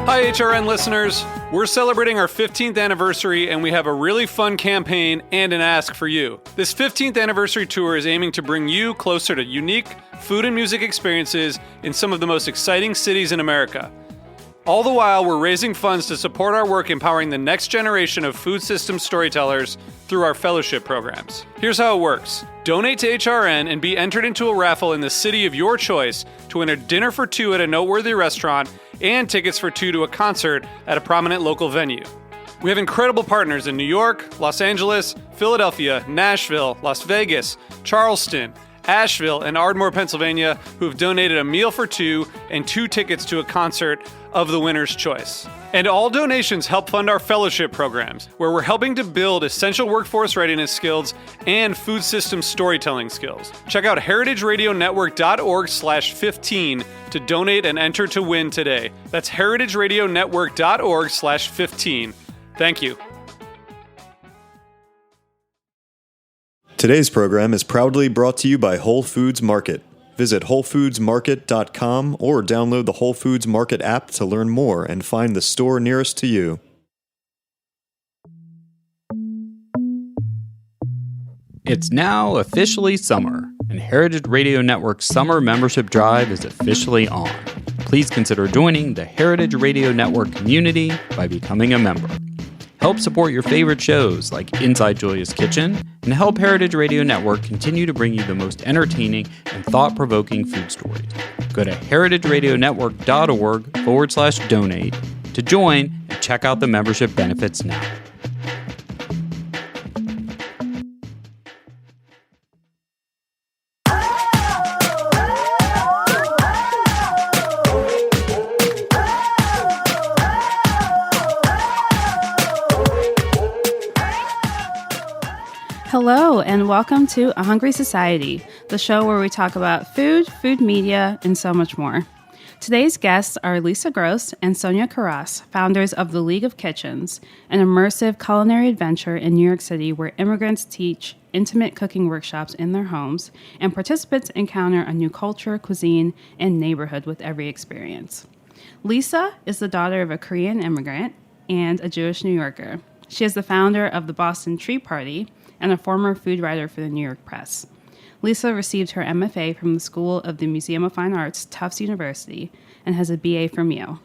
Hi, HRN listeners. We're celebrating our 15th anniversary, and we have a really fun campaign and an ask for you. This 15th anniversary tour is aiming to bring you closer to unique food and music experiences in some of the most exciting cities in America. All the while, we're raising funds to support our work empowering the next generation of food systems storytellers through our fellowship programs. Here's how it works. Donate to HRN and be entered into a raffle in the city of your choice to win a dinner for two at a noteworthy restaurant and tickets for two to a concert at a prominent local venue. We have incredible partners in New York, Los Angeles, Philadelphia, Nashville, Las Vegas, Charleston, Asheville, and Ardmore, Pennsylvania, who have donated a meal for two and two tickets to a concert of the winner's choice. And all donations help fund our fellowship programs, where we're helping to build essential workforce readiness skills and food system storytelling skills. Check out heritageradionetwork.org/15 to donate and enter to win today. That's heritageradionetwork.org/15. Thank you. Today's program is proudly brought to you by Whole Foods Market. Visit WholeFoodsMarket.com or download the Whole Foods Market app to learn more and find the store nearest to you. It's now officially summer, and Heritage Radio Network's summer membership drive is officially on. Please consider joining the Heritage Radio Network community by becoming a member. Help support your favorite shows like Inside Julia's Kitchen, and help Heritage Radio Network continue to bring you the most entertaining and thought-provoking food stories. Go to heritageradionetwork.org/donate to join and check out the membership benefits now. Hello, and welcome to A Hungry Society, the show where we talk about food, food media, and so much more. Today's guests are Lisa Gross and Sonya Kharas, founders of the League of Kitchens, an immersive culinary adventure in New York City where immigrants teach intimate cooking workshops in their homes, and participants encounter a new culture, cuisine, and neighborhood with every experience. Lisa is the daughter of a Korean immigrant and a Jewish New Yorker. She is the founder of the Boston Tree Party and a former food writer for the New York Press. Lisa received her MFA from the School of the Museum of Fine Arts, Tufts University, and has a BA from Yale.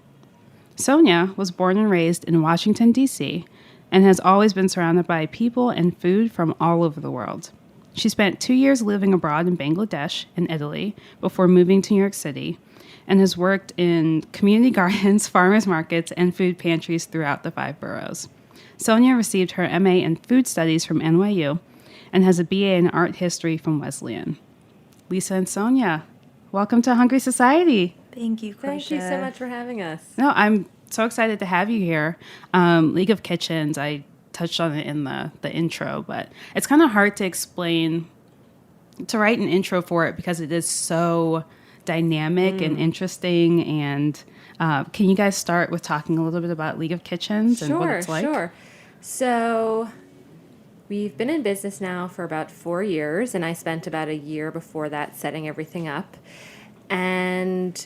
Sonya was born and raised in Washington, D.C., and has always been surrounded by people and food from all over the world. She spent 2 years living abroad in Bangladesh and Italy before moving to New York City, and has worked in community gardens, farmers markets, and food pantries throughout the 5 boroughs. Sonya received her MA in Food Studies from NYU and has a BA in Art History from Wesleyan. Lisa and Sonya, welcome to Hungry Society. Thank you, Portia. Thank you so much for having us. No, I'm so excited to have you here. League of Kitchens, I touched on it in the intro, but it's kind of hard to explain, to write an intro for it because it is so dynamic and interesting. And can you guys start with talking a little bit about League of Kitchens and what it's like? Sure. So we've been in business now for about 4 years, and I spent about a year before that setting everything up. And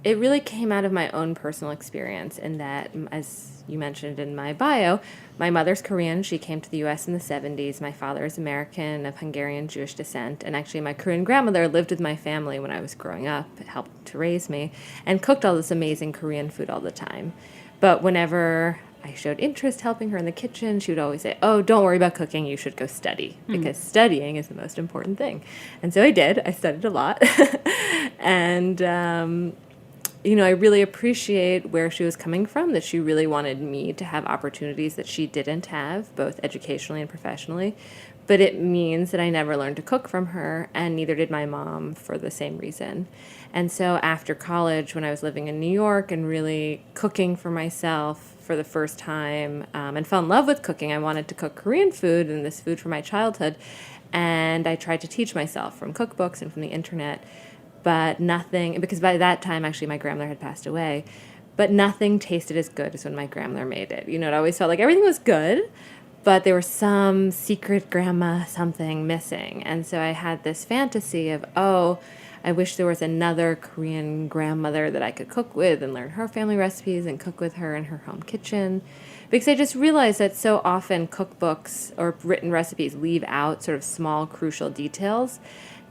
it really came out of my own personal experience in that, as you mentioned in my bio, my mother's Korean. She came to the U.S. in the 70s. My father is American of Hungarian Jewish descent. And actually, my Korean grandmother lived with my family when I was growing up, helped to raise me, and cooked all this amazing Korean food all the time. But whenever I showed interest helping her in the kitchen, she would always say, "Oh, don't worry about cooking. You should go study, because studying is the most important thing." And so I did. I studied a lot. And I really appreciate where she was coming from, that she really wanted me to have opportunities that she didn't have, both educationally and professionally. But it means that I never learned to cook from her, and neither did my mom for the same reason. And so after college, when I was living in New York and really cooking for myself for the first time, and fell in love with cooking, I wanted to cook Korean food and this food from my childhood. And I tried to teach myself from cookbooks and from the internet. But nothing, because by that time, actually, my grandmother had passed away, but nothing tasted as good as when my grandmother made it. It always felt like everything was good, but there was some secret grandma something missing. And so I had this fantasy of, I wish there was another Korean grandmother that I could cook with and learn her family recipes and cook with her in her home kitchen. Because I just realized that so often cookbooks or written recipes leave out sort of small, crucial details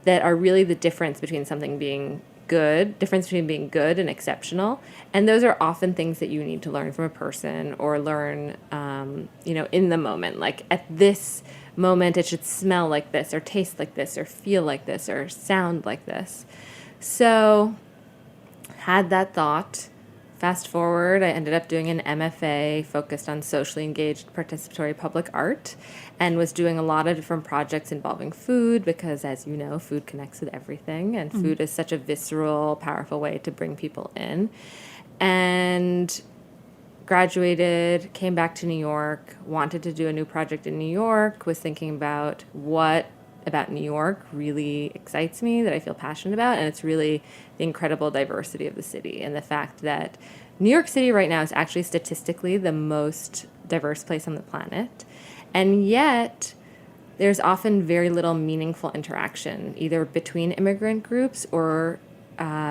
that are really the difference between something being difference between being good and exceptional. And those are often things that you need to learn from a person or learn, in the moment. Like at this moment, it should smell like this or taste like this or feel like this or sound like this. So had that thought. Fast forward, I ended up doing an MFA focused on socially engaged participatory public art and was doing a lot of different projects involving food because, as you know, food connects with everything, and food is such a visceral, powerful way to bring people in. And graduated, came back to New York, wanted to do a new project in New York, was thinking about what about New York really excites me, that I feel passionate about, and it's really the incredible diversity of the city and the fact that New York City right now is actually statistically the most diverse place on the planet, and yet there's often very little meaningful interaction, either between immigrant groups or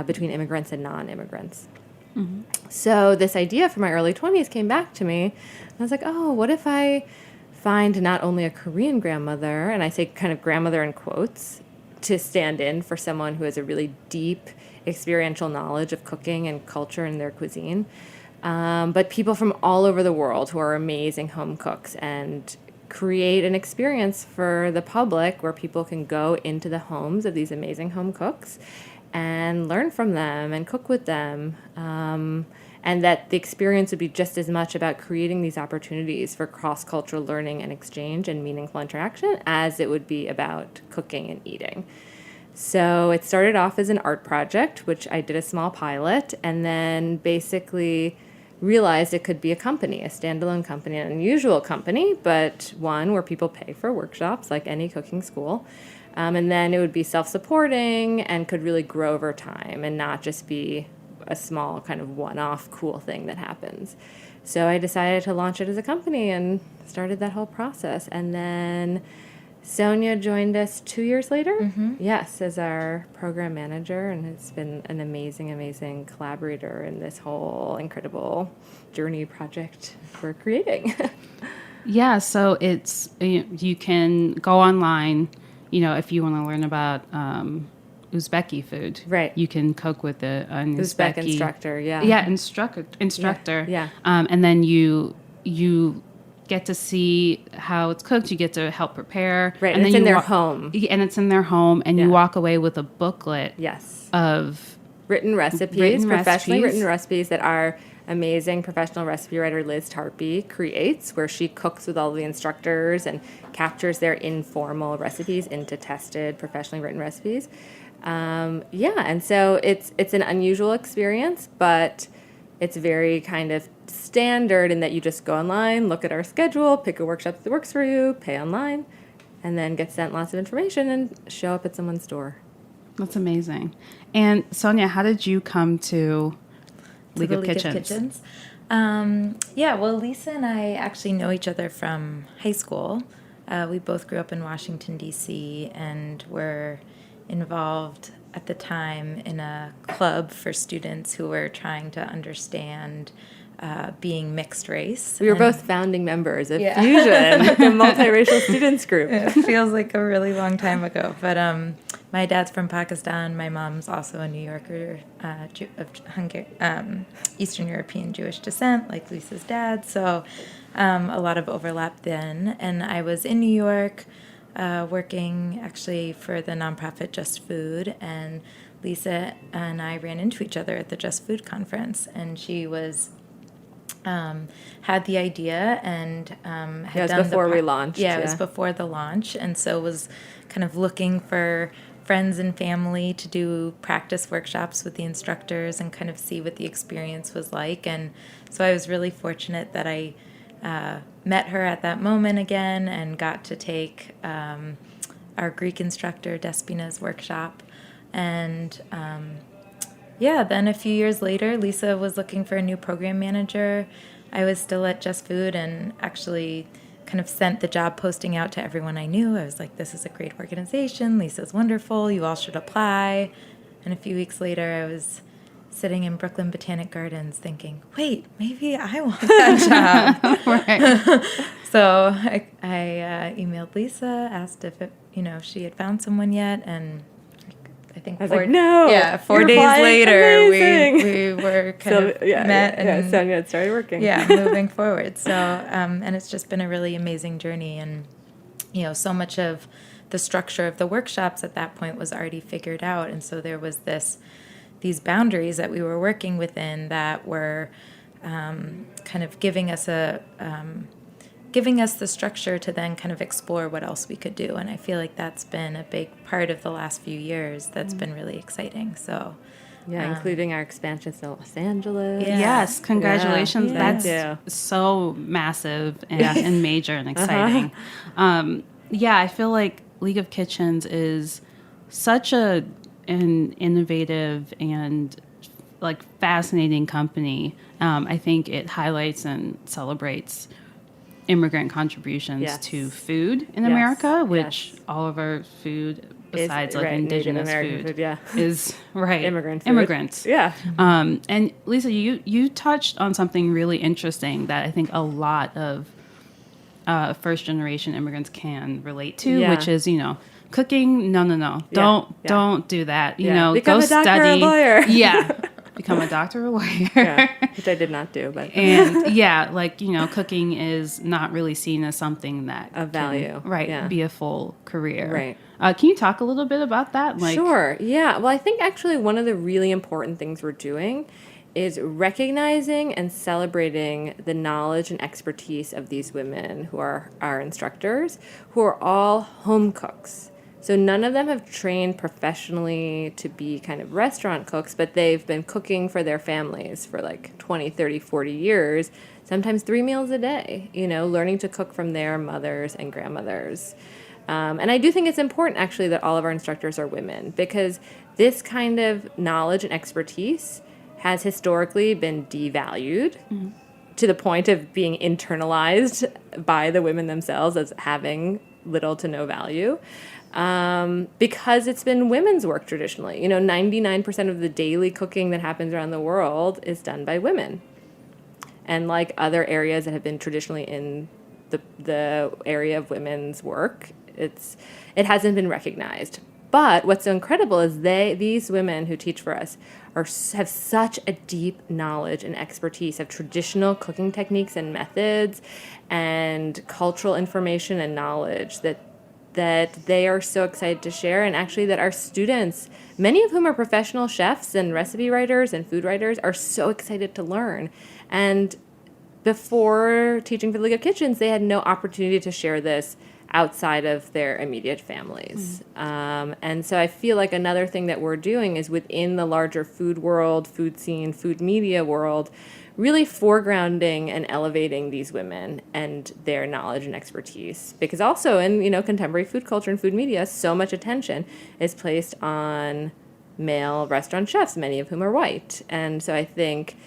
between immigrants and non-immigrants. Mm-hmm. So this idea from my early 20s came back to me. I was like, oh, what if I find not only a Korean grandmother, and I say kind of grandmother in quotes, to stand in for someone who has a really deep experiential knowledge of cooking and culture and their cuisine, but people from all over the world who are amazing home cooks, and create an experience for the public where people can go into the homes of these amazing home cooks and learn from them and cook with them. And that the experience would be just as much about creating these opportunities for cross-cultural learning and exchange and meaningful interaction as it would be about cooking and eating. So it started off as an art project, which I did a small pilot, and then basically realized it could be a company, a standalone company, an unusual company, but one where people pay for workshops like any cooking school. And then it would be self-supporting and could really grow over time and not just be a small kind of one-off cool thing that happens. So I decided to launch it as a company and started that whole process. And then Sonya joined us 2 years later, yes, as our program manager, and has been an amazing, amazing collaborator in this whole incredible journey project we're creating. Yeah, so it's, you can go online, if you want to learn about Uzbeki food. Right. You can cook with an Uzbek Uzbeki instructor, yeah. Yeah, instructor. Yeah. And then you get to see how it's cooked. You get to help prepare. Right, and it's then in their home. And it's in their home, and you Yeah. walk away with a booklet Yes. of Written recipes, professionally written recipes that our amazing professional recipe writer Liz Tarpey creates, where she cooks with all the instructors and captures their informal recipes into tested, professionally written recipes. And so it's an unusual experience, but it's very kind of standard in that you just go online, look at our schedule, pick a workshop that works for you, pay online, and then get sent lots of information and show up at someone's door. That's amazing. And Sonya, how did you come to League of Kitchens? Lisa and I actually know each other from high school. We both grew up in Washington, D.C., and were involved at the time in a club for students who were trying to understand being mixed race. We were both founding members of Fusion, the multiracial students group. It feels like a really long time ago. But my dad's from Pakistan. My mom's also a New Yorker of Eastern European Jewish descent, like Lisa's dad. So a lot of overlap then. And I was in New York working actually for the nonprofit Just Food. And Lisa and I ran into each other at the Just Food conference. And she was... had the idea and had it was done before we launched. It was before the launch, and so was kind of looking for friends and family to do practice workshops with the instructors and kind of see what the experience was like. And so I was really fortunate that I met her at that moment again and got to take our Greek instructor Despina's workshop. And then a few years later, Lisa was looking for a new program manager. I was still at Just Food and actually kind of sent the job posting out to everyone I knew. I was like, this is a great organization. Lisa's wonderful. You all should apply. And a few weeks later, I was sitting in Brooklyn Botanic Gardens thinking, wait, maybe I want that job. Right. So I emailed Lisa, asked if she had found someone yet, and I think I was like, no. 4 you're days applying? later Amazing. we were kind of met and Sonya had started working. moving forward. So and it's just been a really amazing journey, and so much of the structure of the workshops at that point was already figured out, and so there was these boundaries that we were working within that were kind of giving us the structure to then kind of explore what else we could do. And I feel like that's been a big part of the last few years that's been really exciting. So yeah, including our expansion to Los Angeles. Yeah. Yes, congratulations. Yeah. That's so massive and major and exciting. I feel like League of Kitchens is such an innovative and like fascinating company. I think it highlights and celebrates immigrant contributions to food in America, which all of our food besides indigenous food is immigrant food. Immigrants. Yeah. And Lisa, you touched on something really interesting that I think a lot of first generation immigrants can relate to, which is cooking. No, don't do that. Become go a doctor study. or a lawyer. Become a doctor or a lawyer. Which I did not do, but and cooking is not really seen as something that of value, be a full career, right? Can you talk a little bit about that? Sure. Yeah. Well, I think actually one of the really important things we're doing is recognizing and celebrating the knowledge and expertise of these women who are our instructors, who are all home cooks. So none of them have trained professionally to be kind of restaurant cooks, but they've been cooking for their families for like 20, 30, 40 years, sometimes 3 meals a day, learning to cook from their mothers and grandmothers. And I do think it's important, actually, that all of our instructors are women, because this kind of knowledge and expertise has historically been devalued to the point of being internalized by the women themselves as having little to no value. Because it's been women's work traditionally. 99% of the daily cooking that happens around the world is done by women. And like other areas that have been traditionally in the area of women's work, it hasn't been recognized. But what's so incredible is these women who teach for us have such a deep knowledge and expertise of traditional cooking techniques and methods and cultural information and knowledge that they are so excited to share, and actually that our students, many of whom are professional chefs and recipe writers and food writers, are so excited to learn. And before teaching for the League of Kitchens, they had no opportunity to share this outside of their immediate families. And so I feel like another thing that we're doing is within the larger food world, food scene, food media world, really foregrounding and elevating these women and their knowledge and expertise. Because also in contemporary food culture and food media, so much attention is placed on male restaurant chefs, many of whom are white. And so I think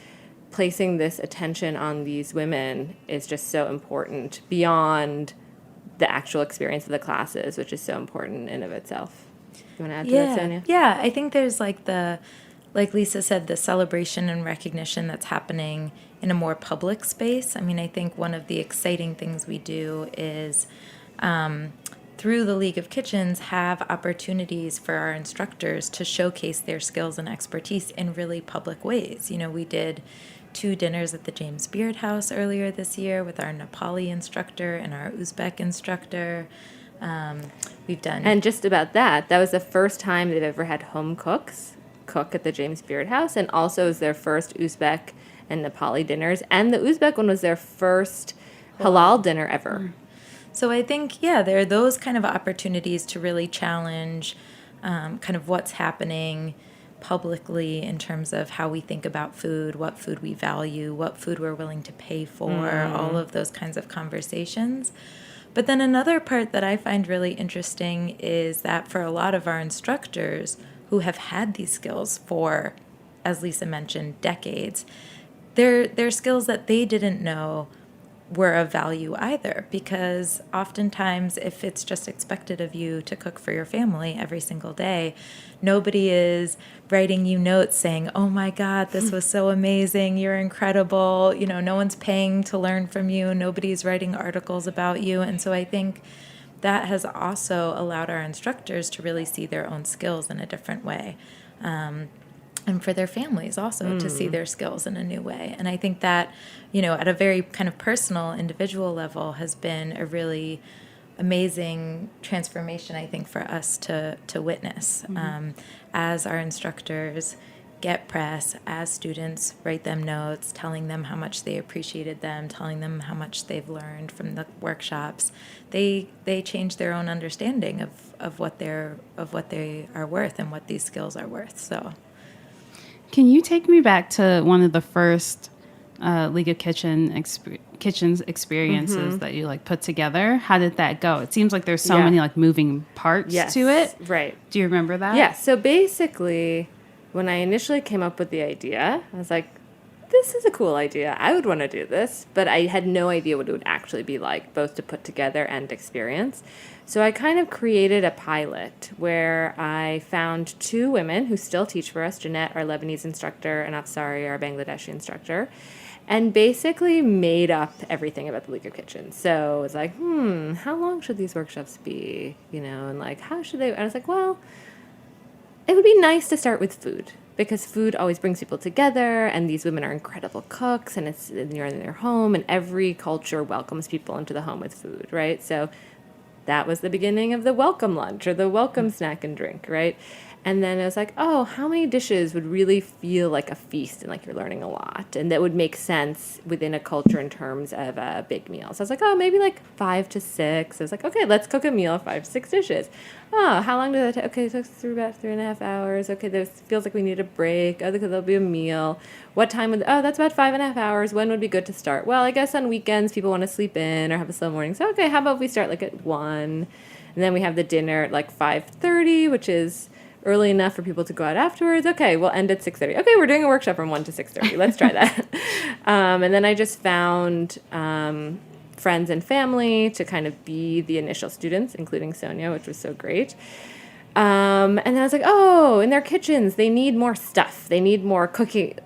placing this attention on these women is just so important beyond the actual experience of the classes, which is so important in of itself. You want to add to that, Sonya? Yeah, I think there's like Lisa said, the celebration and recognition that's happening in a more public space. I mean, I think one of the exciting things we do is through the League of Kitchens have opportunities for our instructors to showcase their skills and expertise in really public ways. We did 2 dinners at the James Beard House earlier this year with our Nepali instructor and our Uzbek instructor. We've done... And just about that was the first time they've ever had home cooks cook at the James Beard House, and also is their first Uzbek and Nepali dinners. And the Uzbek one was their first halal dinner ever. So I think, there are those kind of opportunities to really challenge kind of what's happening publicly in terms of how we think about food, what food we value, what food we're willing to pay for, all of those kinds of conversations. But then another part that I find really interesting is that for a lot of our instructors who have had these skills for, as Lisa mentioned, decades, they're skills that they didn't know were of value either, because oftentimes if it's just expected of you to cook for your family every single day, nobody is writing you notes saying, oh my God, this was so amazing, you're incredible, no one's paying to learn from you, nobody's writing articles about you. And so I think that has also allowed our instructors to really see their own skills in a different way. And for their families also to see their skills in a new way. And I think that, at a very kind of personal, individual level has been a really amazing transformation, I think, for us to witness as our instructors get press, as students write them notes, telling them how much they appreciated them, telling them how much they've learned from the workshops. They change their own understanding of what they are worth and what these skills are worth. So. Can you take me back to one of the first League of Kitchens experiences that you put together? How did that go? It seems like there's so many moving parts to it. Right. Do you remember that? Yeah. So basically, when I initially came up with the idea, I was like, this is a cool idea. I would want to do this, but I had no idea what it would actually be like, both to put together and experience. So I kind of created a pilot where I found 2 women who still teach for us, Jeanette, our Lebanese instructor, and Afsari, our Bangladeshi instructor, and basically made up everything about the League of Kitchens. So it was like, how long should these workshops be? And how should they? And I was like, well, it would be nice to start with food, because food always brings people together, and these women are incredible cooks, and you're in their home, and every culture welcomes people into the home with food, right? So that was the beginning of the welcome lunch or the welcome snack and drink, right? And then I was like, oh, how many dishes would really feel like a feast and like you're learning a lot, and that would make sense within a culture in terms of a big meal? So I was like, oh, maybe 5 to 6. I was like, okay, let's cook a meal, 5 to 6 dishes. Oh, how long does that take? Okay, it took through about 3.5 hours. Okay, this feels like we need a break. Oh, there'll be a meal. What time that's about 5.5 hours. When would be good to start? Well, I guess on weekends people want to sleep in or have a slow morning. So, okay, how about we start at 1? And then we have the dinner at 5:30, which is early enough for people to go out afterwards. Okay, we'll end at 6:30. Okay, we're doing a workshop from 1 to 6:30. Let's try that. And then I just found friends and family to kind of be the initial students, including Sonya, which was so great. And then I was like, oh, in their kitchens, they need more stuff. They need more cooking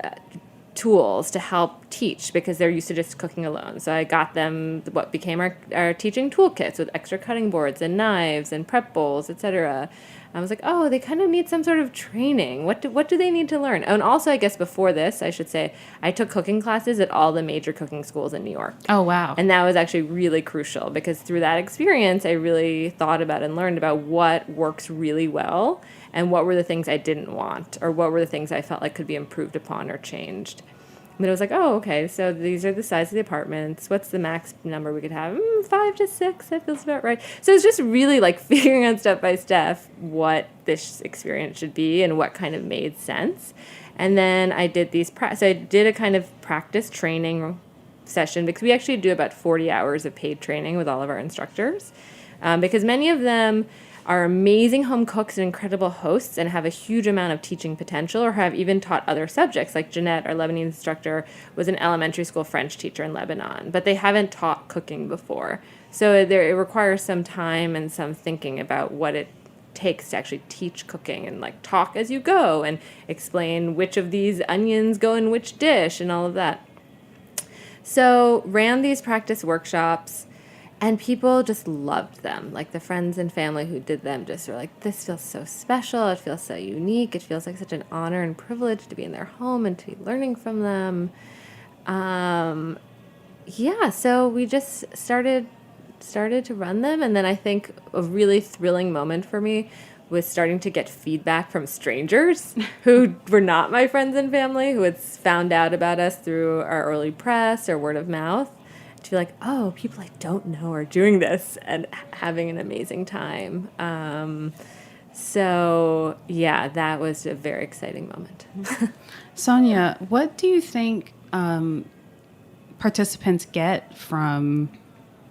tools to help teach, because they're used to just cooking alone. So I got them what became our teaching toolkits with extra cutting boards and knives and prep bowls, etc. I was like, oh, they kind of need some sort of training. What do they need to learn? And also, I guess before this, I should say, I took cooking classes at all the major cooking schools in New York. Oh, wow. And that was actually really crucial, because through that experience, I really thought about and learned about what works really well and what were the things I didn't want, or what were the things I felt like could be improved upon or changed. And then I was like, oh, okay, so these are the size of the apartments. What's the max number we could have? 5 to 6, that feels about right. So it's just really figuring out step by step what this experience should be and what kind of made sense. And then I did so I did a kind of practice training session, because we actually do about 40 hours of paid training with all of our instructors, because many of them are amazing home cooks and incredible hosts and have a huge amount of teaching potential, or have even taught other subjects. Like Jeanette, our Lebanese instructor, was an elementary school French teacher in Lebanon, but they haven't taught cooking before. So it requires some time and some thinking about what it takes to actually teach cooking, and talk as you go and explain which of these onions go in which dish and all of that. So ran these practice workshops, and people just loved them. The friends and family who did them just were like, this feels so special. It feels so unique. It feels like such an honor and privilege to be in their home and to be learning from them. So we just started to run them. And then I think a really thrilling moment for me was starting to get feedback from strangers who were not my friends and family, who had found out about us through our early press or word of mouth. To be like, oh, people I don't know are doing this and having an amazing time. That was a very exciting moment. Sonya, what do you think participants get from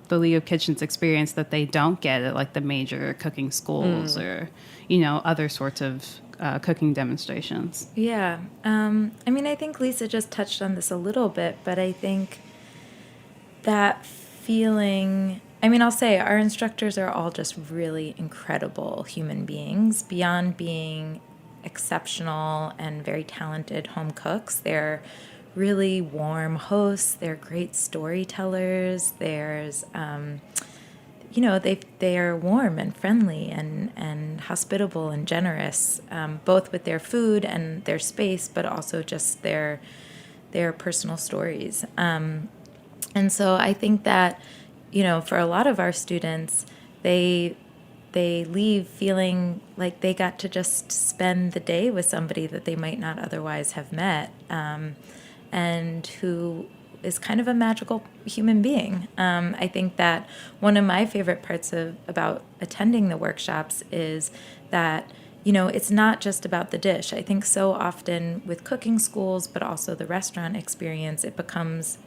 the League of Kitchens experience that they don't get at the major cooking schools or, other sorts of cooking demonstrations? Yeah. I think Lisa just touched on this a little bit, but I think that feeling, I mean, I'll say our instructors are all just really incredible human beings. Beyond being exceptional and very talented home cooks, they're really warm hosts. They're great storytellers. They're warm and friendly and hospitable and generous, both with their food and their space, but also just their personal stories. And so I think that, for a lot of our students, they leave feeling like they got to just spend the day with somebody that they might not otherwise have met, and who is kind of a magical human being. I think that one of my favorite parts about attending the workshops is that, it's not just about the dish. I think so often with cooking schools, but also the restaurant experience, it becomes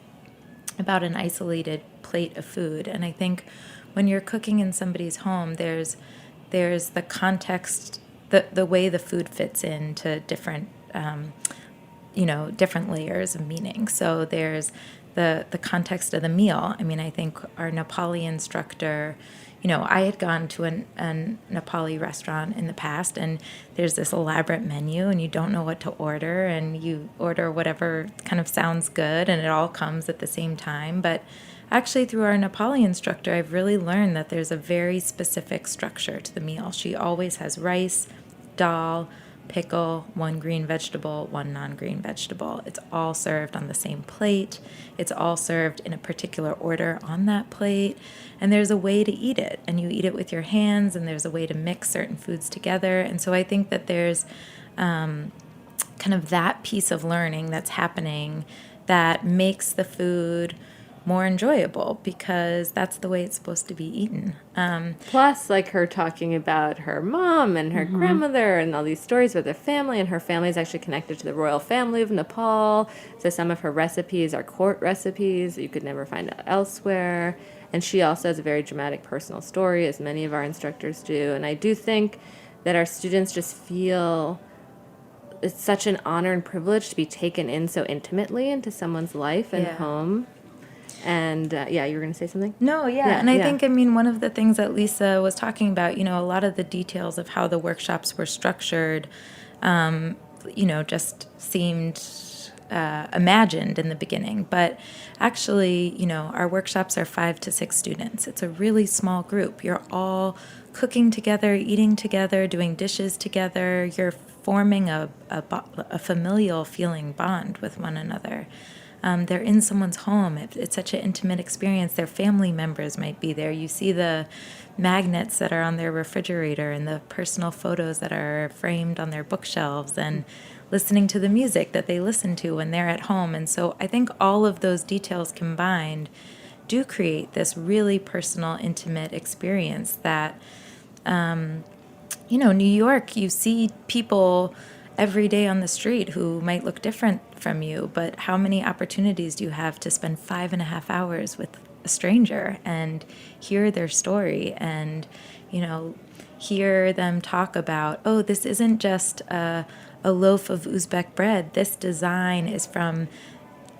about an isolated plate of food. And I think when you're cooking in somebody's home, there's the context, the way the food fits into different different layers of meaning. So there's the context of the meal. I mean, I think our Nepali instructor, I had gone to a Nepali restaurant in the past, and there's this elaborate menu, and you don't know what to order, and you order whatever kind of sounds good, and it all comes at the same time. But actually, through our Nepali instructor, I've really learned that there's a very specific structure to the meal. She always has rice, dal, pickle, one green vegetable, one non-green vegetable. It's all served on the same plate. It's all served in a particular order on that plate. And there's a way to eat it. And you eat it with your hands, and there's a way to mix certain foods together. And so I think that there's kind of that piece of learning that's happening that makes the food more enjoyable, because that's the way it's supposed to be eaten. Plus, like her talking about her mom and her grandmother and all these stories with her family, and her family is actually connected to the royal family of Nepal. So some of her recipes are court recipes that you could never find elsewhere. And she also has a very dramatic personal story, as many of our instructors do. And I do think that our students just feel it's such an honor and privilege to be taken in so intimately into someone's life and home. And you were going to say something? No, and I think, one of the things that Lisa was talking about, a lot of the details of how the workshops were structured, just seemed imagined in the beginning. But actually, our workshops are 5 to 6 students. It's a really small group. You're all cooking together, eating together, doing dishes together. You're forming a familial feeling bond with one another. They're in someone's home. It's such an intimate experience. Their family members might be there. You see the magnets that are on their refrigerator and the personal photos that are framed on their bookshelves, and listening to the music that they listen to when they're at home. And so I think all of those details combined do create this really personal, intimate experience that, New York, you see people every day on the street who might look different from you, but how many opportunities do you have to spend 5.5 hours with a stranger and hear their story and, hear them talk about, oh, this isn't just a loaf of Uzbek bread. This design is from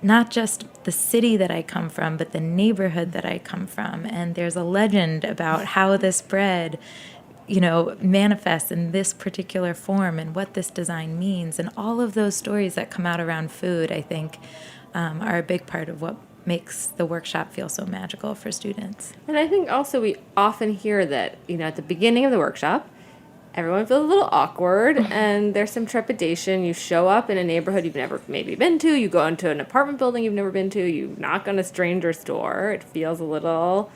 not just the city that I come from, but the neighborhood that I come from. And there's a legend about how this bread manifests in this particular form and what this design means. And all of those stories that come out around food, I think, are a big part of what makes the workshop feel so magical for students. And I think also we often hear that, at the beginning of the workshop, everyone feels a little awkward and there's some trepidation. You show up in a neighborhood you've never maybe been to. You go into an apartment building you've never been to. You knock on a stranger's door. It feels a little,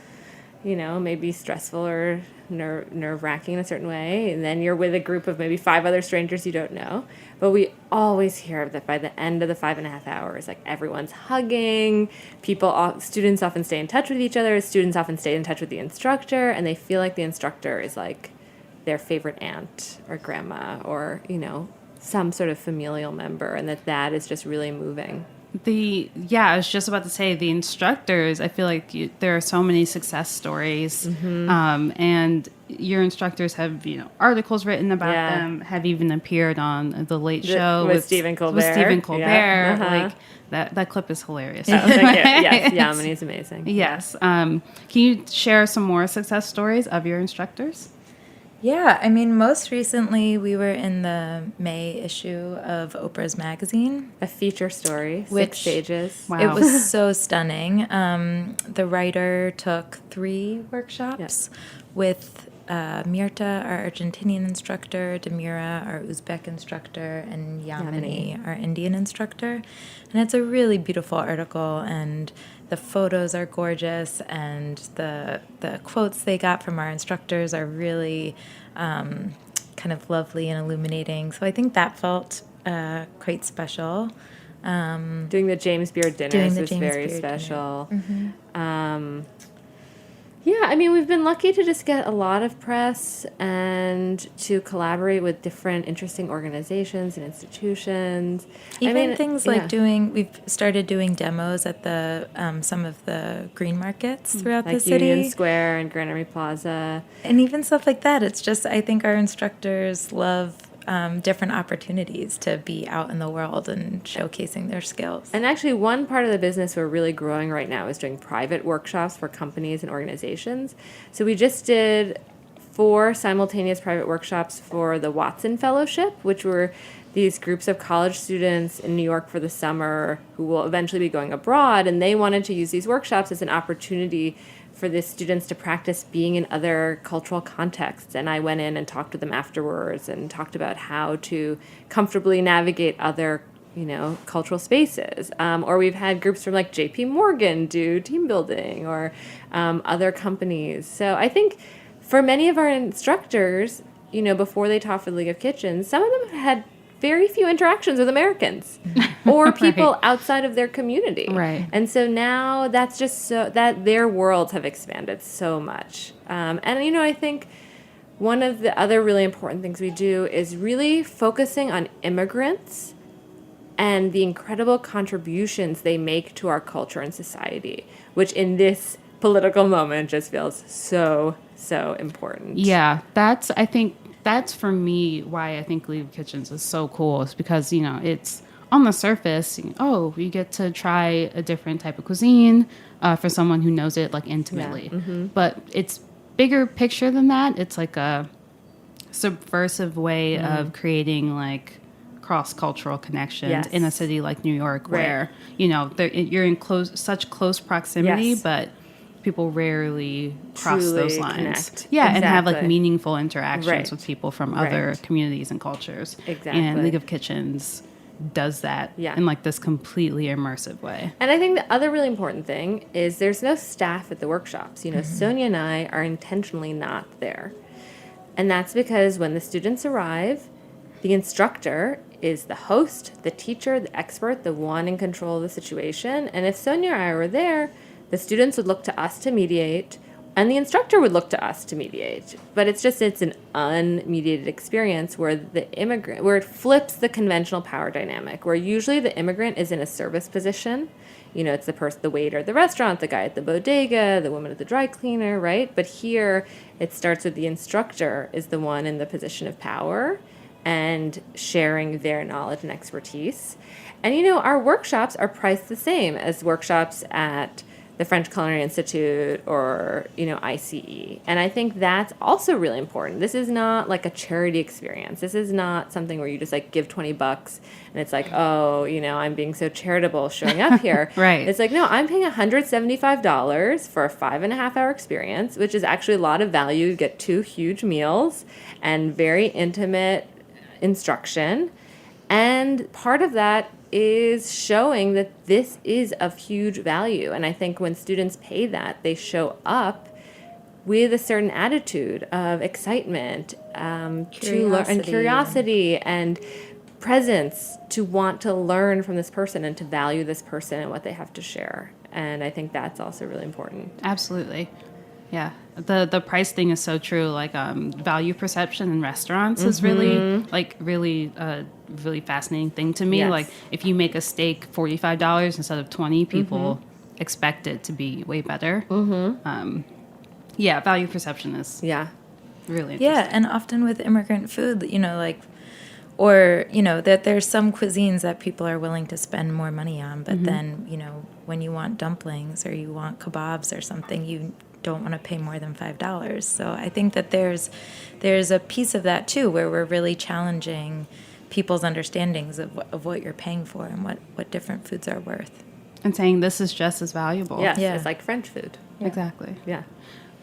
maybe stressful or nerve-wracking in a certain way, and then you're with a group of maybe 5 other strangers you don't know. But we always hear that by the end of the 5.5 hours, like everyone's hugging. Students often stay in touch with each other. Students often stay in touch with the instructor, and they feel like the instructor is like their favorite aunt or grandma or some sort of familial member, and that is just really moving. I was just about to say, the instructors, I feel like there are so many success stories, and your instructors have, articles written about them, have even appeared on The Late Show with Stephen Colbert. With Stephen Colbert. Yeah. Like, That clip is hilarious. Oh, thank you. Yes, Yamini is amazing. Yes. Can you share some more success stories of your instructors? Yeah, I mean, most recently we were in the May issue of Oprah's magazine. A feature story, Which- 6 stages. Wow. It was so stunning. The writer took 3 workshops with Mirta, our Argentinian instructor, Demira, our Uzbek instructor, and Yamini, our Indian instructor. And it's a really beautiful article, and the photos are gorgeous, and the quotes they got from our instructors are really kind of lovely and illuminating. So I think that felt quite special. Doing the James Beard dinners Doing the was James very Beard special. Yeah, I mean, we've been lucky to just get a lot of press and to collaborate with different interesting organizations and institutions. Even things yeah. like we've started doing demos at the some of the green markets throughout the like city. Union Square and Granary Plaza. And even stuff like that. It's just, I think our instructors love different opportunities to be out in the world and showcasing their skills. And actually, one part of the business we're really growing right now is doing private workshops for companies and organizations. So we just did 4 simultaneous private workshops for the Watson Fellowship, which were these groups of college students in New York for the summer who will eventually be going abroad, and they wanted to use these workshops as an opportunity for the students to practice being in other cultural contexts. And I went in and talked to them afterwards and talked about how to comfortably navigate other, cultural spaces. Or we've had groups from like JP Morgan do team building, or other companies. So I think for many of our instructors, before they taught for the League of Kitchens, some of them had very few interactions with Americans or people outside of their community. Right. And so now that's just so that their worlds have expanded so much. And I think one of the other really important things we do is really focusing on immigrants and the incredible contributions they make to our culture and society, which in this political moment just feels so, so important. Yeah, that's for me why I think League of Kitchens is so cool. Is because it's on the surface. You get to try a different type of cuisine for someone who knows it like intimately. Yeah. Mm-hmm. But it's bigger picture than that. It's like a subversive way of creating like cross-cultural connections in a city like New York, where you're in such close proximity, but people rarely cross Truly those lines. connect. Yeah, and have like Exactly. meaningful interactions Right. with people from other Right. communities and cultures. Exactly. And League of Kitchens does that in like this completely immersive way. And I think the other really important thing is there's no staff at the workshops. Sonya and I are intentionally not there. And that's because when the students arrive, the instructor is the host, the teacher, the expert, the one in control of the situation. And if Sonya or I were there, the students would look to us to mediate, and the instructor would look to us to mediate. But it's an unmediated experience where where it flips the conventional power dynamic, where usually the immigrant is in a service position. It's the waiter at the restaurant, the guy at the bodega, the woman at the dry cleaner, right? But here, it starts with the instructor is the one in the position of power and sharing their knowledge and expertise. And, our workshops are priced the same as workshops at the French Culinary Institute or, ICE. And I think that's also really important. This is not like a charity experience. This is not something where you just like give $20 and it's like, oh, I'm being so charitable showing up here. Right. It's like, no, I'm paying $175 for a 5.5-hour experience, which is actually a lot of value. You get 2 huge meals and very intimate instruction. And part of that is showing that this is of huge value. And I think when students pay that, they show up with a certain attitude of excitement, to learn, and curiosity and presence to want to learn from this person and to value this person and what they have to share. And I think that's also really important. Absolutely. Yeah. The price thing is so true. Like value perception in restaurants is really really fascinating thing to me. Yes. Like if you make a steak $45 instead of $20, people expect it to be way better. Value perception is really interesting. Yeah, and often with immigrant food, or, that there's some cuisines that people are willing to spend more money on, but then, when you want dumplings or you want kebabs or something, you don't want to pay more than $5. So I think that there's a piece of that too, where we're really challenging people's understandings of what you're paying for and what different foods are worth. And saying this is just as valuable. Yes, Yeah. it's like French food. Exactly. Yeah.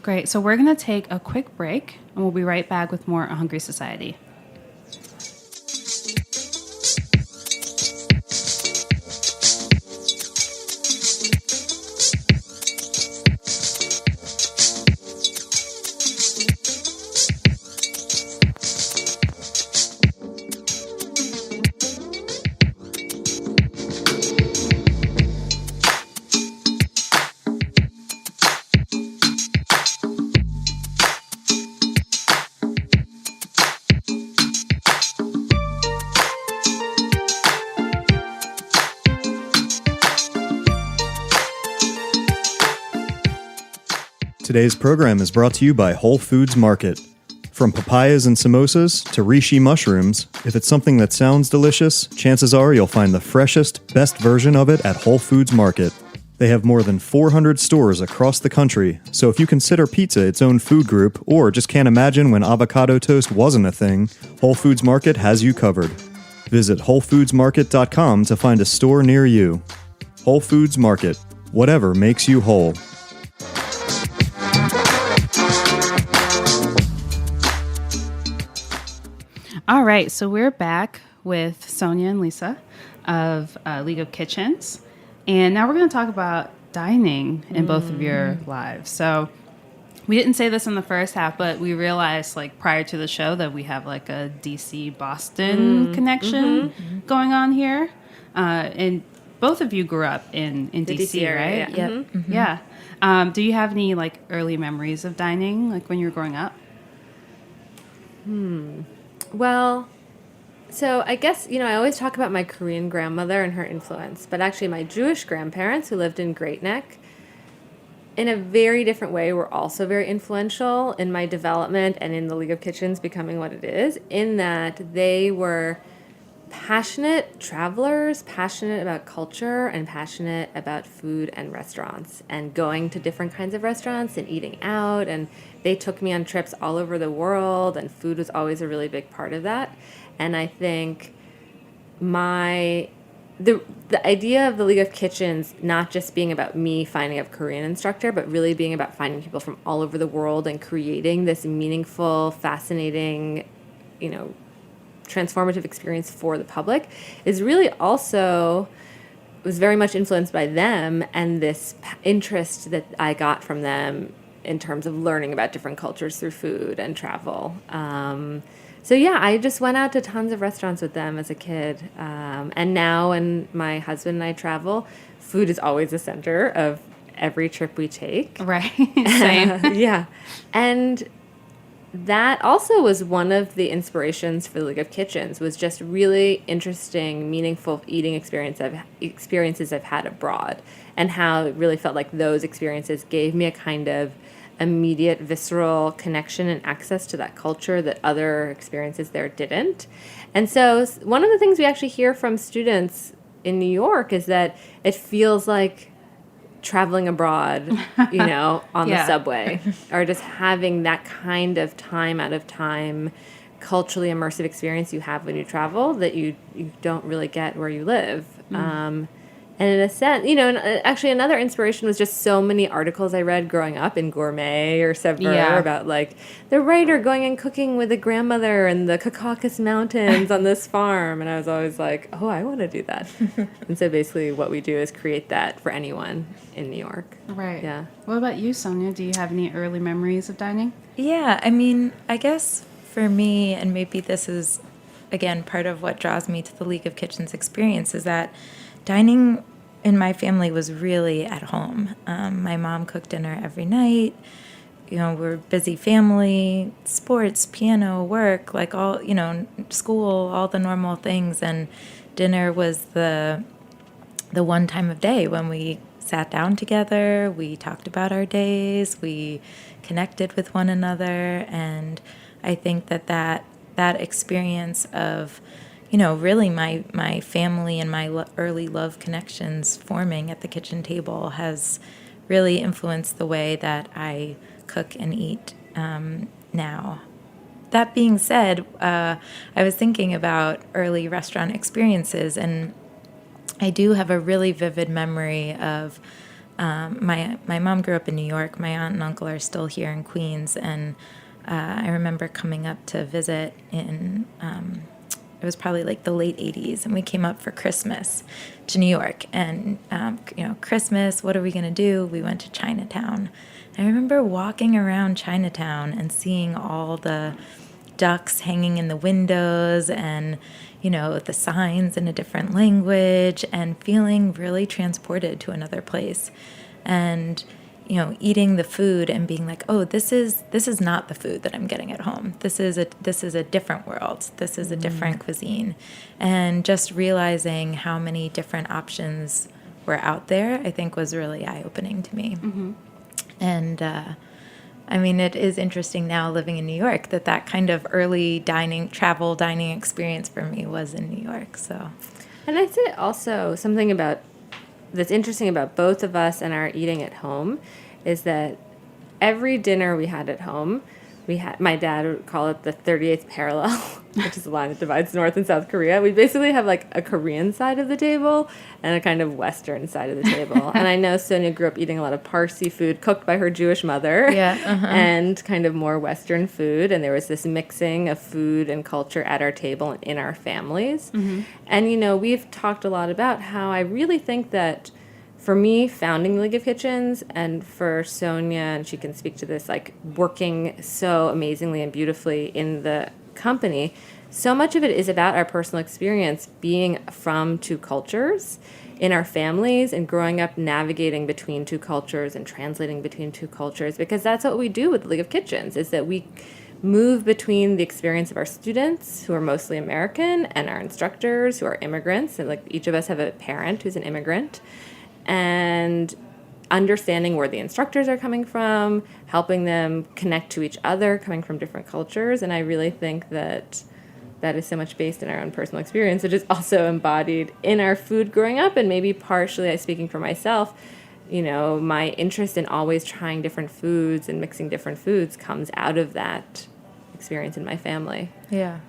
Great. So we're going to take a quick break, and we'll be right back with more A Hungry Society. Today's program is brought to you by Whole Foods Market. From papayas and samosas to reishi mushrooms, if it's something that sounds delicious, chances are you'll find the freshest, best version of it at Whole Foods Market. They have more than 400 stores across the country, so if you consider pizza its own food group or just can't imagine when avocado toast wasn't a thing, Whole Foods Market has you covered. Visit WholeFoodsMarket.com to find a store near you. Whole Foods Market. Whatever makes you whole. All right, so we're back with Sonya and Lisa of League of Kitchens. And now we're going to talk about dining in both of your lives. So we didn't say this in the first half, but we realized prior to the show that we have a DC Boston connection going on here. And both of you grew up in The DC, area, right? yeah. Yep. Yeah. Do you have any early memories of dining when you were growing up? Well, so I guess, I always talk about my Korean grandmother and her influence, but actually my Jewish grandparents who lived in Great Neck, in a very different way, were also very influential in my development and in the League of Kitchens becoming what it is, in that they were passionate travelers, passionate about culture, and passionate about food and restaurants, and going to different kinds of restaurants and eating out. And they took me on trips all over the world, and food was always a really big part of that. And I think the idea of the League of Kitchens not just being about me finding a Korean instructor, but really being about finding people from all over the world and creating this meaningful, fascinating, transformative experience for the public is really also was very much influenced by them and this interest that I got from them in terms of learning about different cultures through food and travel. So yeah, I just went out to tons of restaurants with them as a kid. And now when my husband and I travel, food is always the center of every trip we take. Right. Same. Yeah. And that also was one of the inspirations for the League of Kitchens, was just really interesting, meaningful eating experiences I've had abroad, and how it really felt like those experiences gave me a kind of immediate visceral connection and access to that culture that other experiences there didn't. And so one of the things we actually hear from students in New York is that it feels like traveling abroad, on the subway, or just having that kind of time out of time, culturally immersive experience you have when you travel that you don't really get where you live. And in a sense, actually another inspiration was just so many articles I read growing up in Gourmet or Sever about the writer going and cooking with a grandmother in the Caucasus Mountains on this farm. And I was always like, oh, I want to do that. And so basically what we do is create that for anyone in New York. Right. Yeah. What about you, Sonya? Do you have any early memories of dining? Yeah, I guess for me, and maybe this is, again, part of what draws me to the League of Kitchens experience, is that dining in my family was really at home. My mom cooked dinner every night. We're a busy family, sports, piano, work, all, school, all the normal things. And dinner was the one time of day when we sat down together, we talked about our days, we connected with one another. And I think that experience of really my family and my early love connections forming at the kitchen table has really influenced the way that I cook and eat now. That being said, I was thinking about early restaurant experiences, and I do have a really vivid memory of my mom grew up in New York. My aunt and uncle are still here in Queens, and I remember coming up to visit in it was probably like the late 80s, and we came up for Christmas to New York. And Christmas, what are we going to do? We went to Chinatown. I remember walking around Chinatown and seeing all the ducks hanging in the windows and, the signs in a different language, and feeling really transported to another place. And, eating the food and being like, oh, this is not the food that I'm getting at home. This is a different world. This is a different cuisine. And just realizing how many different options were out there, I think was really eye-opening to me. Mm-hmm. And, it is interesting now living in New York that kind of early travel dining experience for me was in New York. So, and I'd say also something that's interesting about both of us and our eating at home is that every dinner we had at home, my dad would call it the 38th parallel, which is the line that divides North and South Korea. We basically have like a Korean side of the table and a kind of Western side of the table. And I know Sonya grew up eating a lot of Parsi food cooked by her Jewish mother, and kind of more Western food. And there was this mixing of food and culture at our table and in our families. Mm-hmm. And, we've talked a lot about how I really think that for me, founding the League of Kitchens, and for Sonya, and she can speak to this, like working so amazingly and beautifully in the company, so much of it is about our personal experience being from two cultures in our families and growing up navigating between two cultures and translating between two cultures, because that's what we do with the League of Kitchens, is that we move between the experience of our students, who are mostly American, and our instructors, who are immigrants, and like each of us have a parent who's an immigrant, and understanding where the instructors are coming from, helping them connect to each other, coming from different cultures. And I really think that is so much based in our own personal experience, which is also embodied in our food growing up. And maybe partially, speaking for myself, my interest in always trying different foods and mixing different foods comes out of that experience in my family. Yeah.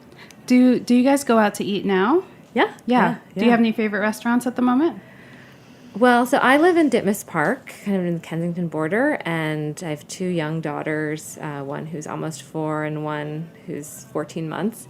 Do you guys go out to eat now? Yeah. Do you have any favorite restaurants at the moment? Well, so I live in Ditmas Park, kind of in the Kensington border, and I have two young daughters, one who's almost 4 and one who's 14 months.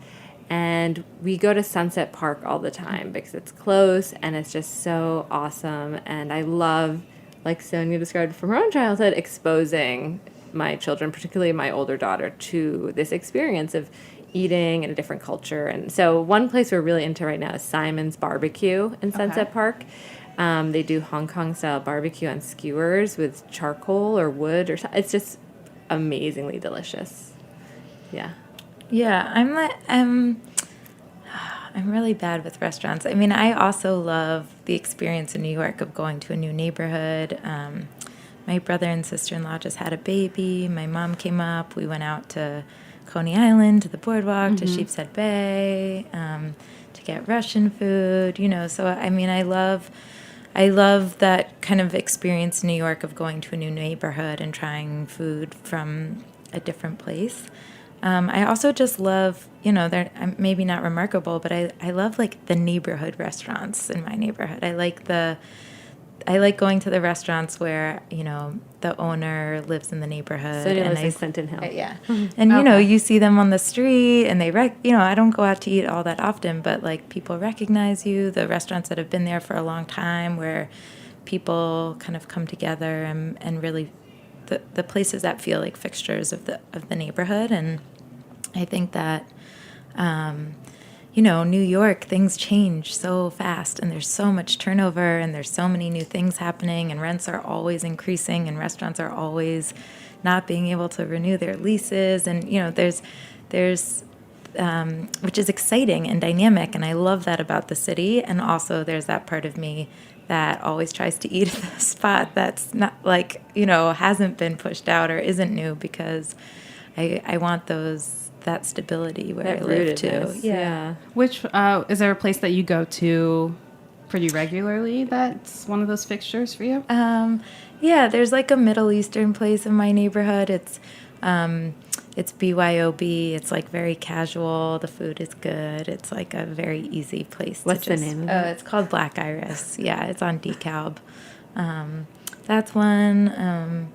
And we go to Sunset Park all the time because it's close and it's just so awesome. And I love, like Sonya described from her own childhood, exposing my children, particularly my older daughter, to this experience of eating in a different culture. And so one place we're really into right now is Simon's Barbecue in Sunset Park. They do Hong Kong style barbecue on skewers with charcoal or wood, it's just amazingly delicious. Yeah. Yeah, I'm really bad with restaurants. I also love the experience in New York of going to a new neighborhood. My brother and sister-in-law just had a baby. My mom came up. We went out to Coney Island, to the boardwalk, to Sheepshead Bay, to get Russian food. So I love that kind of experience in New York of going to a new neighborhood and trying food from a different place. I also just love, they're maybe not remarkable, but I love like the neighborhood restaurants in my neighborhood. I like going to the restaurants where, the owner lives in the neighborhood. So lives in Clinton Hill. Yeah. And, you see them on the street and they, I don't go out to eat all that often, but like people recognize you, the restaurants that have been there for a long time where people kind of come together and really the places that feel like fixtures of the neighborhood. And I think that, New York, things change so fast and there's so much turnover and there's so many new things happening and rents are always increasing and restaurants are always not being able to renew their leases. And, there's which is exciting and dynamic. And I love that about the city. And also there's that part of me that always tries to eat at a spot that's not like, hasn't been pushed out or isn't new, because I want those that stability where That I live too. rootedness. Yeah. Which is there a place that you go to pretty regularly that's one of those fixtures for you? Yeah, there's like a Middle Eastern place in my neighborhood. It's BYOB. It's like very casual. The food is good. It's like a very easy place. What's to the just, name of it? It's called Black Iris. Yeah, it's on DeKalb. That's one.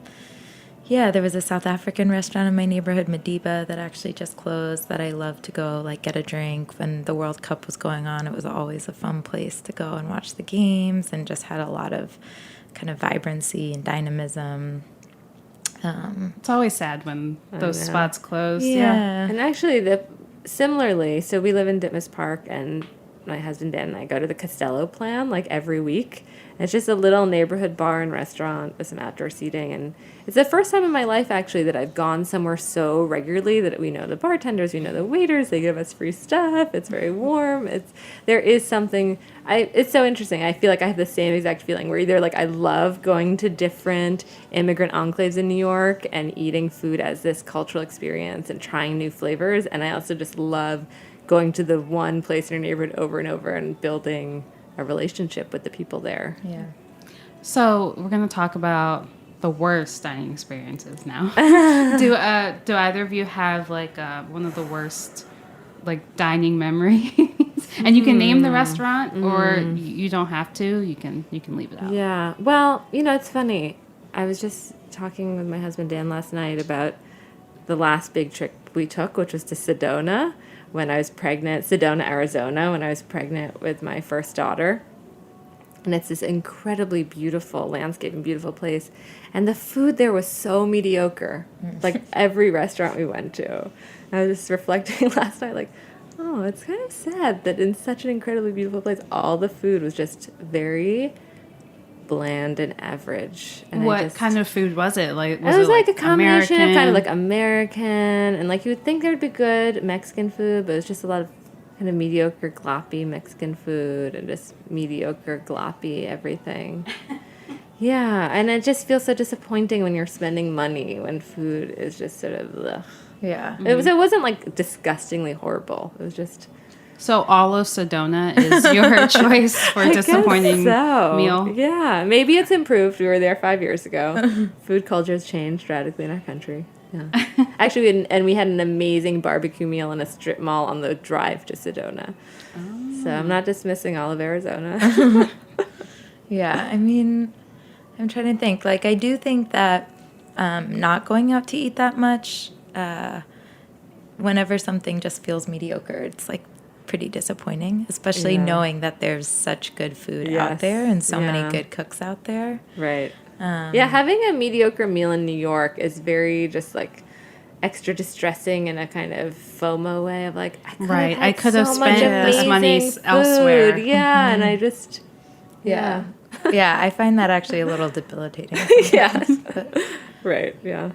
Yeah, there was a South African restaurant in my neighborhood, Madiba, that actually just closed that I love to go like get a drink. When the World Cup was going on, it was always a fun place to go and watch the games and just had a lot of kind of vibrancy and dynamism. It's always sad when those know. spots close. Yeah. And actually, similarly, so we live in Ditmas Park, and my husband Dan and I go to the Costello Plan like every week. And it's just a little neighborhood bar and restaurant with some outdoor seating, and it's the first time in my life actually that I've gone somewhere so regularly that we know the bartenders, we know the waiters, they give us free stuff. It's very warm. There is something. It's so interesting. I feel like I have the same exact feeling where either like I love going to different immigrant enclaves in New York and eating food as this cultural experience and trying new flavors, and I also just love going to the one place in your neighborhood over and over and building a relationship with the people there. Yeah. So we're going to talk about the worst dining experiences now. Do either of you have like one of the worst like dining memories? And you can name the restaurant, or you don't have to. You can leave it out. Yeah. Well, it's funny. I was just talking with my husband Dan last night about the last big trip we took, which was to Sedona when I was pregnant, Sedona, Arizona, when I was pregnant with my first daughter. And it's this incredibly beautiful landscape and beautiful place. And the food there was so mediocre, like every restaurant we went to. I was just reflecting last night, like, oh, it's kind of sad that in such an incredibly beautiful place, all the food was just very bland and average. And What kind of food was it? Like it was like a combination American? of kind of like American, and like you would think there would be good Mexican food, but it was just a lot of kind of mediocre gloppy Mexican food and just mediocre gloppy everything. Yeah, and it just feels so disappointing when you're spending money when food is just sort of ugh. Yeah. It wasn't like disgustingly horrible. It was just So all of Sedona is your choice for a disappointing meal? Yeah, maybe it's improved. We were there 5 years ago. Food culture has changed radically in our country. Yeah. Actually, we had an amazing barbecue meal in a strip mall on the drive to Sedona. Oh. So I'm not dismissing all of Arizona. Yeah, I mean, I'm trying to think. Like, I do think that not going out to eat that much, whenever something just feels mediocre, it's like pretty disappointing, especially knowing that there's such good food out there and so many good cooks out there. Right. Yeah, having a mediocre meal in New York is very just like extra distressing in a kind of FOMO way of like, I could have spent this money elsewhere. Yeah, and I just, Yeah, I find that actually a little debilitating. Yeah. Right, yeah.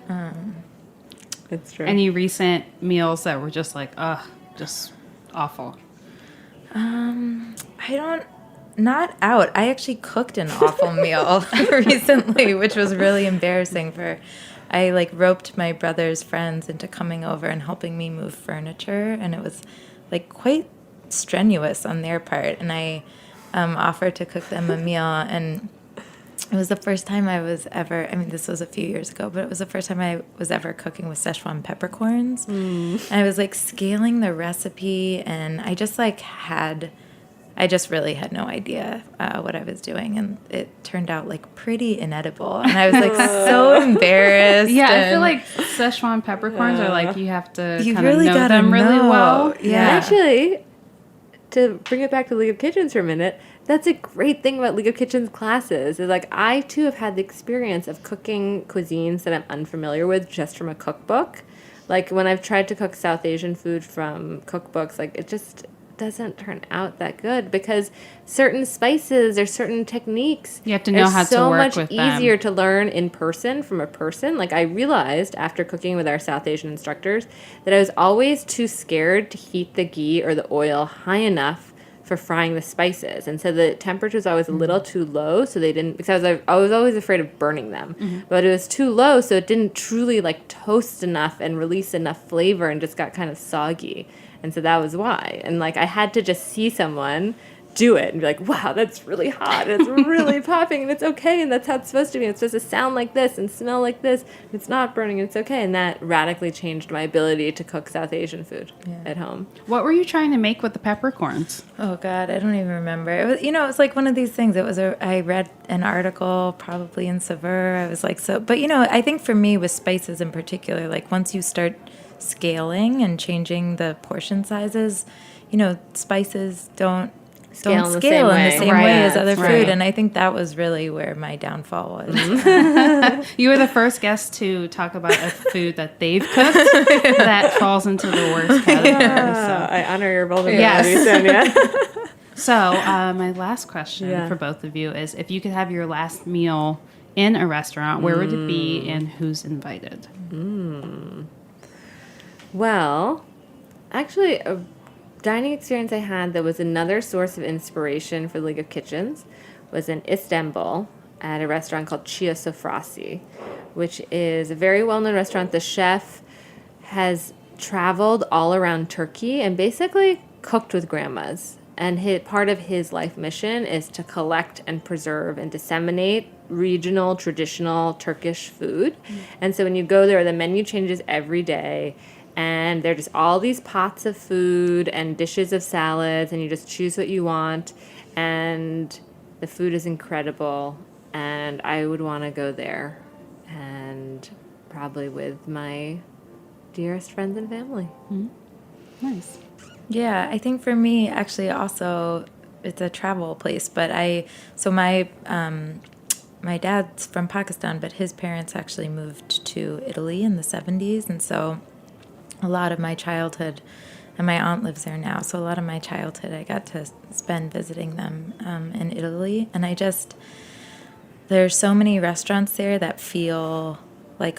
It's true. Any recent meals that were just like, just awful? Not out. I actually cooked an awful meal recently, which was really embarrassing. I like roped my brother's friends into coming over and helping me move furniture, and it was like quite strenuous on their part. And I offered to cook them a meal, and it was the first time I was ever, I mean, this was a few years ago, but it was the first time I was ever cooking with Szechuan peppercorns. And I was like scaling the recipe, and I just really had no idea what I was doing, and it turned out like pretty inedible, and I was like so embarrassed. Yeah, I feel like Szechuan peppercorns are like you have to You kind really of know gotta them really know. well. Yeah. Actually, to bring it back to League of Kitchens for a minute, that's a great thing about League of Kitchens classes is like I too have had the experience of cooking cuisines that I'm unfamiliar with just from a cookbook. Like when I've tried to cook South Asian food from cookbooks, like it just doesn't turn out that good because certain spices or certain techniques You have to know how to work much with them. easier to learn in person from a person. Like I realized after cooking with our South Asian instructors that I was always too scared to heat the ghee or the oil high enough for frying the spices. And so the temperature was always a little too low, so they didn't, because I was always afraid of burning them. But it was too low, so it didn't truly like toast enough and release enough flavor and just got kind of soggy. And so that was why. And like I had to just see someone do it and be like, wow, that's really hot and it's really popping and it's okay and that's how it's supposed to be. It's supposed to sound like this and smell like this. It's not burning and it's okay. And that radically changed my ability to cook South Asian food at home. What were you trying to make with the peppercorns? Oh God, I don't even remember. It was, it was like one of these things. I read an article probably in Saveur. I was like, but I think for me with spices in particular, like once you start scaling and changing the portion sizes, spices don't scale in the same way as other food. And I think that was really where my downfall was. You were the first guest to talk about a food that they've cooked that falls into the worst category. So. I honor your vulnerability, Sonya. So my last question for both of you is, if you could have your last meal in a restaurant, where would it be and who's invited? Well, actually, a dining experience I had that was another source of inspiration for the League of Kitchens was in Istanbul at a restaurant called Chia Sofrasi, which is a very well-known restaurant. The chef has traveled all around Turkey and basically cooked with grandmas. And part of his life mission is to collect and preserve and disseminate regional, traditional Turkish food. And so when you go there, the menu changes every day. And there are just all these pots of food and dishes of salads, and you just choose what you want. And the food is incredible. And I would want to go there, and probably with my dearest friends and family. Nice. Yeah, I think for me, actually, also, it's a travel place. But my dad's from Pakistan, but his parents actually moved to Italy in the 70s, and so a lot of my childhood, and my aunt lives there now, so a lot of my childhood I got to spend visiting them in Italy. And there's so many restaurants there that feel like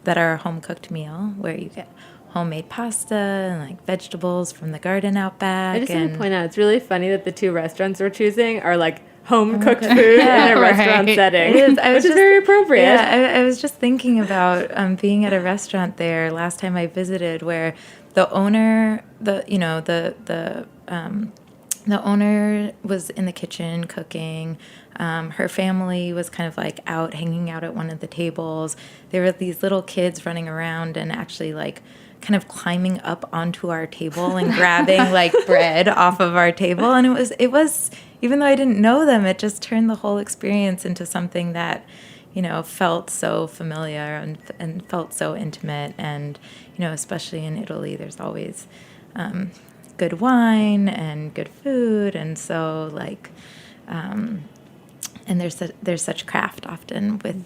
that are a home-cooked meal, where you get homemade pasta and like vegetables from the garden out back. I just want to point out, it's really funny that the two restaurants we're choosing are like home-cooked food in a restaurant setting, which is very appropriate. Yeah, I was just thinking about being at a restaurant there last time I visited, where the owner, the owner was in the kitchen cooking. Her family was kind of like out hanging out at one of the tables. There were these little kids running around and actually like kind of climbing up onto our table and grabbing like bread off of our table. And it was, even though I didn't know them, it just turned the whole experience into something that, felt so familiar and felt so intimate. And, especially in Italy, there's always good wine and good food. And so like, and there's such craft often with,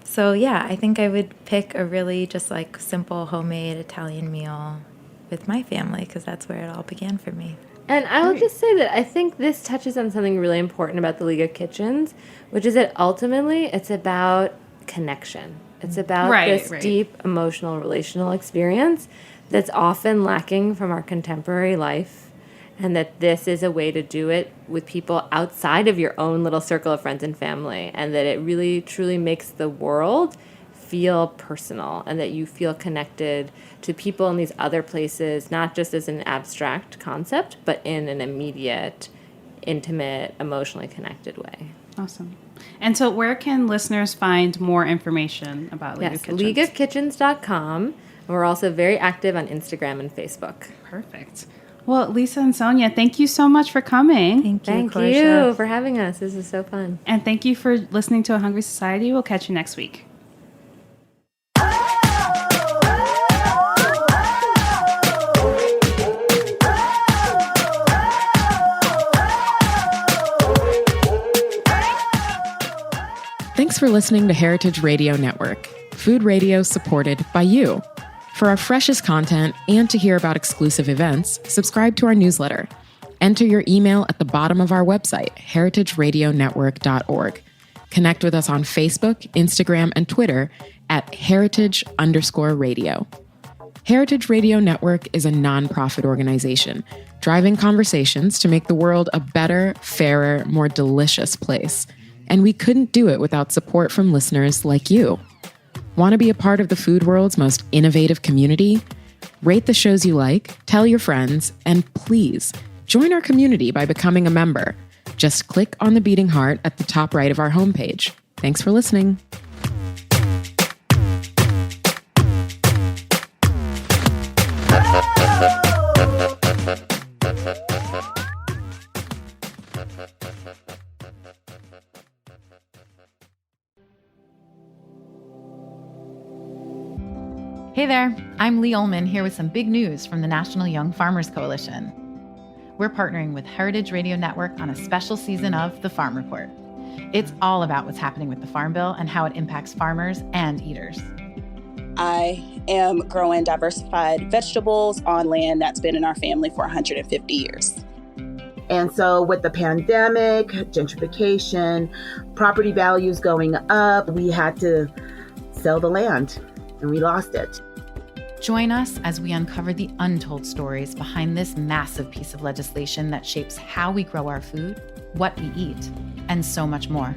so yeah, I think I would pick a really just like simple homemade Italian meal with my family, because that's where it all began for me. And I will just say that I think this touches on something really important about the League of Kitchens, which is that ultimately it's about connection. It's about this deep emotional, relational experience that's often lacking from our contemporary life. And that this is a way to do it with people outside of your own little circle of friends and family. And that it really, truly makes the world feel personal. And that you feel connected to people in these other places, not just as an abstract concept, but in an immediate, intimate, emotionally connected way. Awesome. And so where can listeners find more information about League of Kitchens? leagueofkitchens.com. And we're also very active on Instagram and Facebook. Perfect. Well, Lisa and Sonya, thank you so much for coming. Thank you for having us. This is so fun. And thank you for listening to A Hungry Society. We'll catch you next week. Thanks for listening to Heritage Radio Network, food radio supported by you. For our freshest content and to hear about exclusive events, subscribe to our newsletter. Enter your email at the bottom of our website, heritageradionetwork.org. Connect with us on Facebook, Instagram, and Twitter at heritage_radio. Heritage Radio Network is a nonprofit organization driving conversations to make the world a better, fairer, more delicious place. And we couldn't do it without support from listeners like you. Want to be a part of the food world's most innovative community? Rate the shows you like, tell your friends, and please join our community by becoming a member. Just click on the beating heart at the top right of our homepage. Thanks for listening. Hey there, I'm Lee Ullman here with some big news from the National Young Farmers Coalition. We're partnering with Heritage Radio Network on a special season of The Farm Report. It's all about what's happening with the Farm Bill and how it impacts farmers and eaters. I am growing diversified vegetables on land that's been in our family for 150 years. And so with the pandemic, gentrification, property values going up, we had to sell the land and we lost it. Join us as we uncover the untold stories behind this massive piece of legislation that shapes how we grow our food, what we eat, and so much more.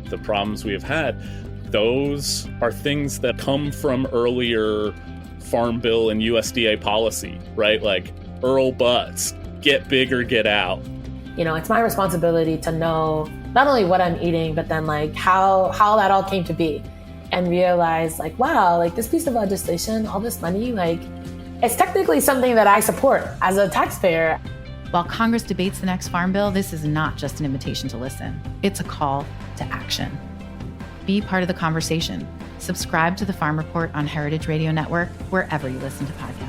The problems we have had, those are things that come from earlier Farm Bill and USDA policy, right? Like Earl Butts, get big or get out. You know, it's my responsibility to know not only what I'm eating, but then like how that all came to be. And realize like, wow, like this piece of legislation, all this money, like it's technically something that I support as a taxpayer. While Congress debates the next Farm Bill, this is not just an invitation to listen. It's a call to action. Be part of the conversation. Subscribe to the Farm Report on Heritage Radio Network, wherever you listen to podcasts.